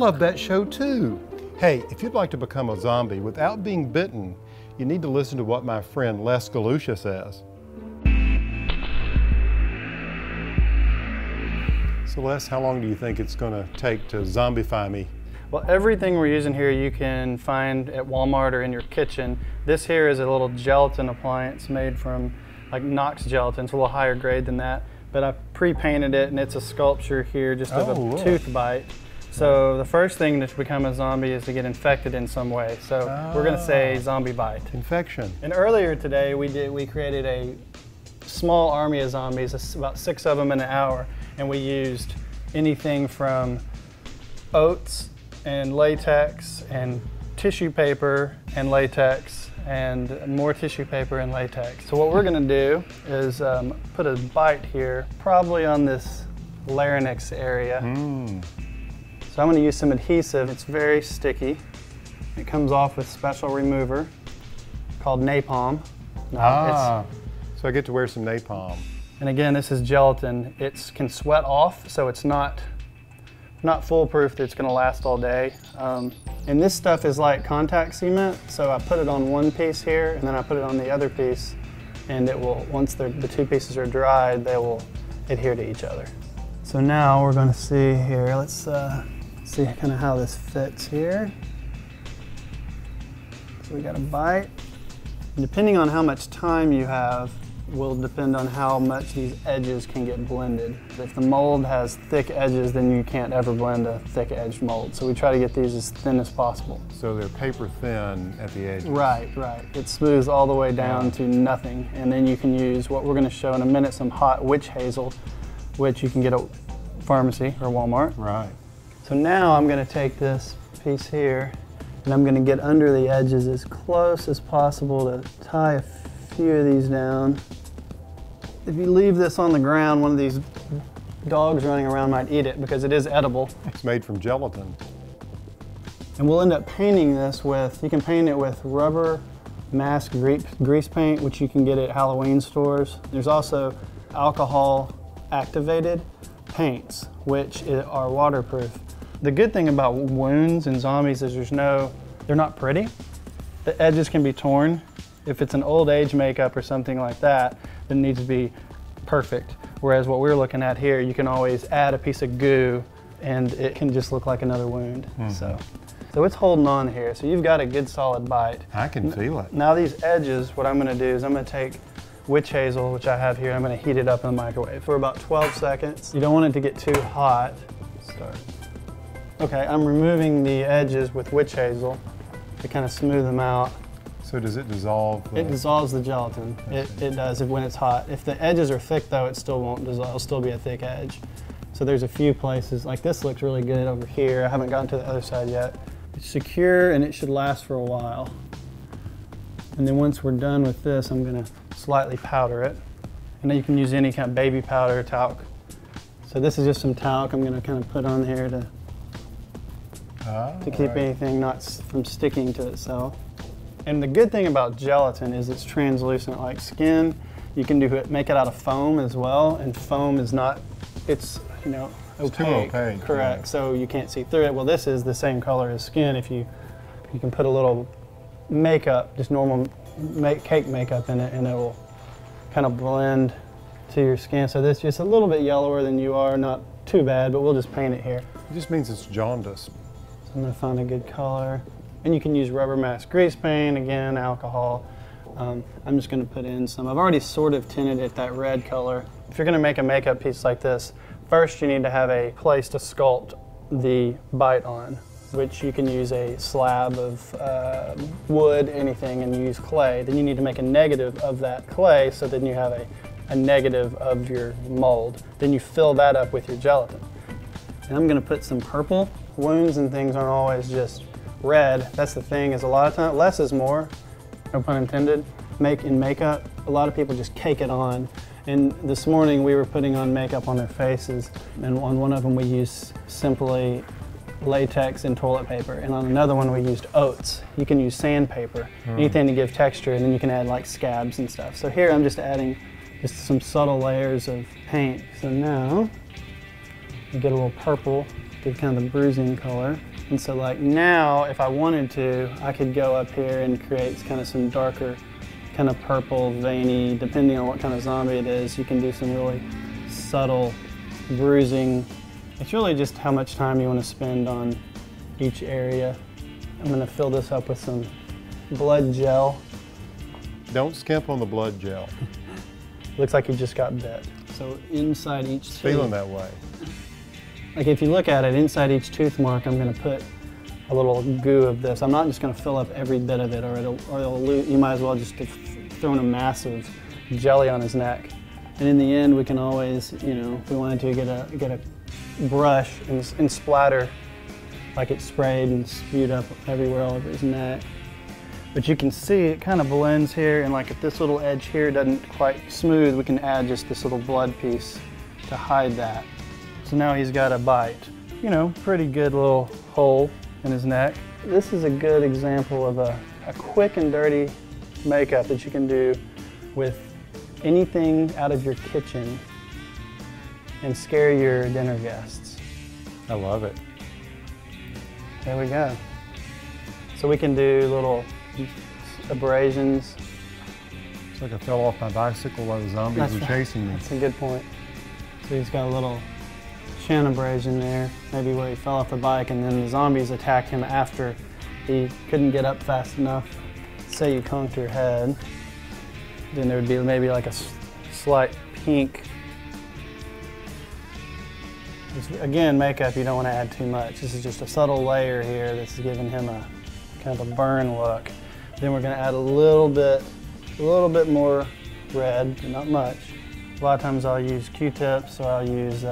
love that show too. Hey, if you'd like to become a zombie without being bitten, you need to listen to what my friend Les Galusha says. So Les, how long do you think it's going to take to zombify me? Well, everything we're using here you can find at Walmart or in your kitchen. This here is a little gelatin appliance made from like Knox gelatin. It's a little higher grade than that, but I pre-painted it and it's a sculpture here just of a tooth bite. So the first thing to become a zombie is to get infected in some way. So we're going to say zombie bite. Infection. And earlier today we created a small army of zombies, about 6 of them in an hour, and we used anything from oats and latex and tissue paper and latex and more tissue paper and latex. So what we're going to do is put a bite here, probably on this larynx area. So I'm going to use some adhesive. It's very sticky. It comes off with special remover called napalm. So I get to wear some napalm. And again, this is gelatin. It can sweat off, so it's not foolproof that it's going to last all day. And this stuff is like contact cement, so I put it on one piece here, and then I put it on the other piece, and it will, once the two pieces are dried, they will adhere to each other. So now we're going to see here, let's see kind of how this fits here. So we got a bite. And depending on how much time you have, will depend on how much these edges can get blended. If the mold has thick edges, then you can't ever blend a thick edged mold. So we try to get these as thin as possible. So they're paper thin at the edges. Right. It smooths all the way down to nothing. And then you can use what we're going to show in a minute, some hot witch hazel, which you can get at pharmacy or Walmart. Right. So now I'm going to take this piece here and I'm going to get under the edges as close as possible to tie a few of these down. If you leave this on the ground, one of these dogs running around might eat it because it is edible. It's made from gelatin. And we'll end up painting this with, you can paint it with rubber mask grease paint, which you can get at Halloween stores. There's also alcohol activated paints, which are waterproof. The good thing about wounds and zombies is they're not pretty. The edges can be torn. If it's an old age makeup or something like that, then it needs to be perfect. Whereas what we're looking at here, you can always add a piece of goo and it can just look like another wound. So it's holding on here. So you've got a good solid bite. I can feel it. Now these edges, what I'm gonna do is I'm gonna take witch hazel, which I have here, I'm gonna heat it up in the microwave for about 12 seconds. You don't want it to get too hot. Okay, I'm removing the edges with witch hazel to kind of smooth them out. So does it dissolve? It dissolves the gelatin. It does when it's hot. If the edges are thick though, it still won't dissolve. It'll still be a thick edge. So there's a few places, like this looks really good over here. I haven't gotten to the other side yet. It's secure and it should last for a while. And then once we're done with this, I'm gonna slightly powder it. And then you can use any kind of baby powder or talc. So this is just some talc I'm gonna kind of put on here to keep anything not from sticking to itself. And the good thing about gelatin is it's translucent like skin. You can make it out of foam as well, and foam is not, it's opaque. It's too opaque. Correct, yeah. So you can't see through it. Well, this is the same color as skin. If you can put a little makeup, just normal cake makeup in it, and it will kind of blend to your skin. So this is just a little bit yellower than you are, not too bad, but we'll just paint it here. It just means it's jaundice. So I'm gonna find a good color. And you can use rubber mask grease paint, again, alcohol. I'm just gonna put in some. I've already sort of tinted it that red color. If you're gonna make a makeup piece like this, first you need to have a place to sculpt the bite on, which you can use a slab of wood, anything, and use clay. Then you need to make a negative of that clay, so then you have a negative of your mold. Then you fill that up with your gelatin. And I'm gonna put some purple. Wounds and things aren't always just red. That's the thing, is a lot of times, less is more, no pun intended. In makeup, a lot of people just cake it on. And this morning we were putting on makeup on their faces, and on one of them we used simply latex and toilet paper, and on another one we used oats. You can use sandpaper, anything to give texture, and then you can add like scabs and stuff. So here I'm just adding just some subtle layers of paint. So now you get a little purple give kind of the bruising color. And so like now, if I wanted to, I could go up here and create kind of some darker, kind of purple, veiny, depending on what kind of zombie it is. You can do some really subtle bruising. It's really just how much time you want to spend on each area. I'm going to fill this up with some blood gel. Don't skimp on the blood gel. Looks like he just got bit. So inside each tooth. Feeling that way. Like if you look at it, inside each tooth mark, I'm going to put a little goo of this. I'm not just going to fill up every bit of it, or you might as well just have thrown a massive jelly on his neck. And in the end, we can always, you know, if we wanted to, get a brush and splatter like it sprayed and spewed up everywhere all over his neck. But you can see it kind of blends here, and like if this little edge here doesn't quite smooth, we can add just this little blood piece to hide that. So now he's got a bite. You know, pretty good little hole in his neck. This is a good example of a quick and dirty makeup that you can do with anything out of your kitchen and scare your dinner guests. I love it. There we go. So we can do little abrasions. It's like I fell off my bicycle while the zombies were chasing me. That's a good point. So he's got a little chin abrasion there, maybe where he fell off the bike and then the zombies attacked him after he couldn't get up fast enough. Say you conked your head, then there would be maybe like a slight pink. Again, makeup, you don't want to add too much. This is just a subtle layer here that's giving him a kind of a burn look. Then we're going to add a little bit more red, but not much. A lot of times I'll use Q-tips, or I'll use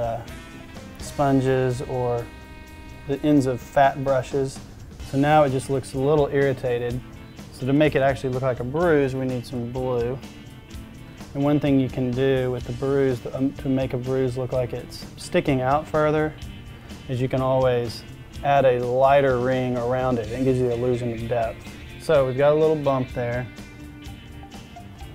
sponges or the ends of fat brushes. So now it just looks a little irritated. So to make it actually look like a bruise, we need some blue. And one thing you can do with the bruise to make a bruise look like it's sticking out further is you can always add a lighter ring around it. It gives you the illusion of depth. So we've got a little bump there.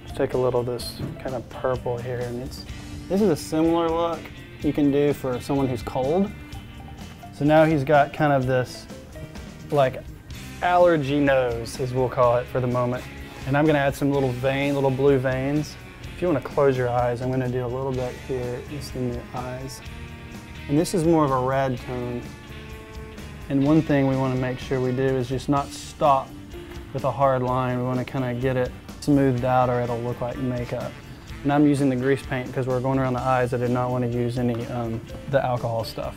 Let's take a little of this kind of purple here, and this is a similar look you can do for someone who's cold. So now he's got kind of this like allergy nose, as we'll call it for the moment. And I'm gonna add some little blue veins. If you want to close your eyes, I'm going to do a little bit here, just in your eyes. And this is more of a red tone. And one thing we want to make sure we do is just not stop with a hard line. We want to kind of get it smoothed out, or it'll look like makeup. And I'm using the grease paint because we're going around the eyes. I did not want to use any the alcohol stuff,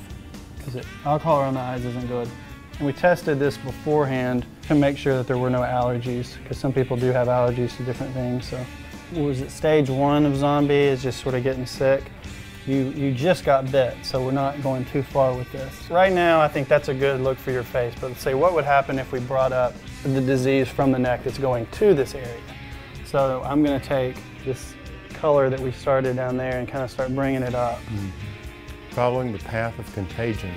because alcohol around the eyes isn't good. And we tested this beforehand to make sure that there were no allergies, because some people do have allergies to different things. So. Was it stage 1 of zombie, is just sort of getting sick. You just got bit, so we're not going too far with this. Right now, I think that's a good look for your face, but let's say what would happen if we brought up the disease from the neck that's going to this area. So I'm gonna take this color that we started down there and kind of start bringing it up. Following the path of contagion.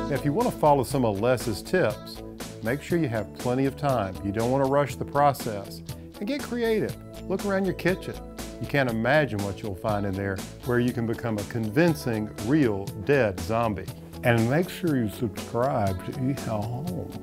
If you want to follow some of Les's tips, make sure you have plenty of time. You don't want to rush the process. And get creative. Look around your kitchen. You can't imagine what you'll find in there where you can become a convincing, real, dead zombie. And make sure you subscribe to ehowhome.